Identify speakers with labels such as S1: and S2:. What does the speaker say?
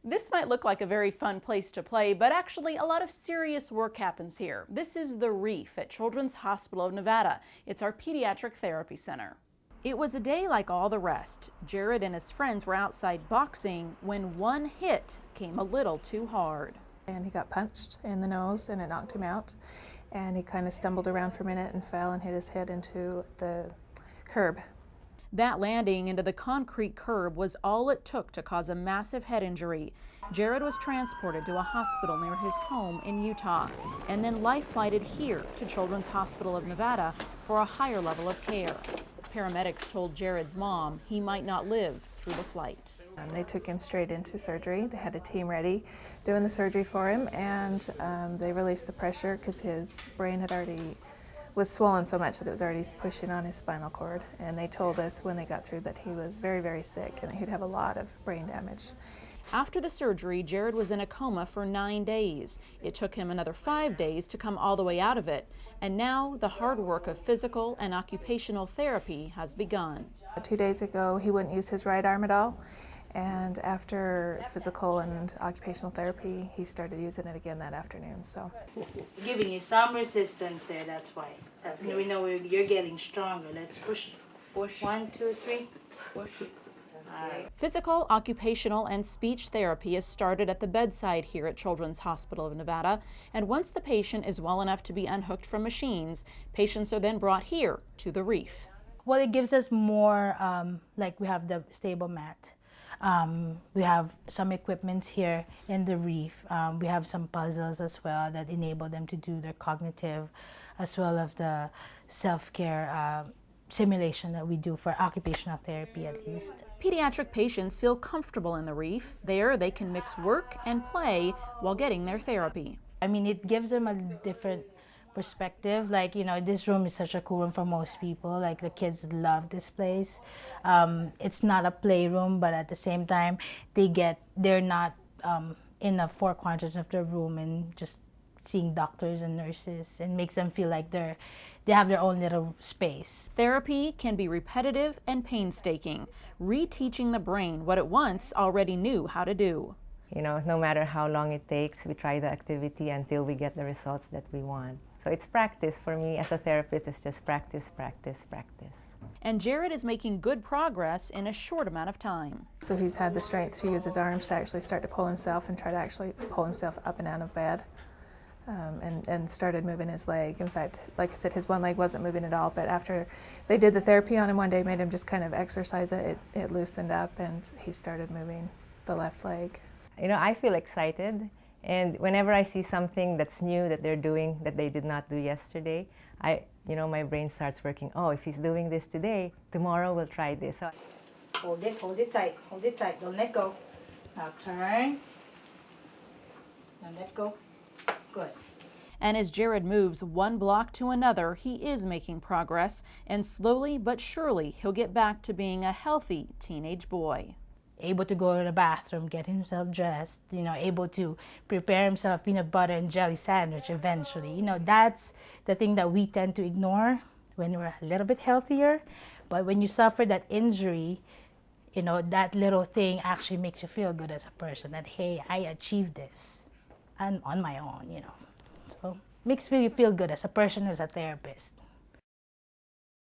S1: This might look like a very fun place to play, but actually a lot of serious work happens here. This is the REEF at Children's Hospital of Nevada. It's our pediatric therapy center. It was a day like all the rest. Jared and his friends were outside boxing when one hit came a little too hard.
S2: And he got punched in the nose and it knocked him out. And he kind of stumbled around for a minute and fell and hit his head into the curb.
S1: That landing into the concrete curb was all it took to cause a massive head injury. Jared was transported to a hospital near his home in Utah and then life-flighted here to Children's Hospital of Nevada for a higher level of care. Paramedics told Jared's mom he might not live through the flight.
S2: They took him straight into surgery. They had a team ready doing the surgery for him, and they released the pressure because his brain was swollen so much that it was already pushing on his spinal cord. And they told us when they got through that he was very, very sick and that he'd have a lot of brain damage.
S1: After the surgery, Jared was in a coma for 9 days. It took him another 5 days to come all the way out of it. And now the hard work of physical and occupational therapy has begun.
S2: 2 days ago, he wouldn't use his right arm at all. And after physical and occupational therapy, he started using it again that afternoon. So,
S3: giving you some resistance there. That's why. That's we know you're getting stronger. Let's push. Push. 1, 2, 3. Push.
S1: Physical, occupational, and speech therapy is started at the bedside here at Children's Hospital of Nevada, and once the patient is well enough to be unhooked from machines, patients are then brought here to the REEF.
S4: Well, it gives us more, like we have the stable mat. We have some equipment here in the REEF. We have some puzzles as well that enable them to do their cognitive as well as the self-care simulation that we do for occupational therapy at least.
S1: Pediatric patients feel comfortable in the REEF. There they can mix work and play while getting their therapy.
S4: I mean, it gives them a different perspective. Like, you know, this room is such a cool room for most people. Like, the kids love this place. It's not a playroom, but at the same time, they're not in the four quadrants of the room and just seeing doctors and nurses, and makes them feel like they have their own little space.
S1: Therapy can be repetitive and painstaking, reteaching the brain what it once already knew how to do.
S5: You know, no matter how long it takes, we try the activity until we get the results that we want. So it's practice for me as a therapist. It's just practice, practice, practice.
S1: And Jared is making good progress in a short amount of time.
S2: So he's had the strength to use his arms to actually start to pull himself and try to actually pull himself up and out of bed. And started moving his leg. In fact, like I said, his one leg wasn't moving at all, but after they did the therapy on him one day, made him just kind of exercise it, it loosened up and he started moving the left leg.
S5: You know, I feel excited, and whenever I see something that's new that they're doing that they did not do yesterday, my brain starts working. Oh, if he's doing this today, tomorrow we'll try this. So,
S3: Hold it tight, don't let go. Now turn, don't let go. Good.
S1: And as Jared moves one block to another, he is making progress, and slowly but surely he'll get back to being a healthy teenage boy.
S4: Able to go to the bathroom, get himself dressed, you know, able to prepare himself peanut butter and jelly sandwich eventually. You know, that's the thing that we tend to ignore when we're a little bit healthier. But when you suffer that injury, you know, that little thing actually makes you feel good as a person, that, hey, I achieved this and on my own, you know. So makes you feel good as a person, as a therapist.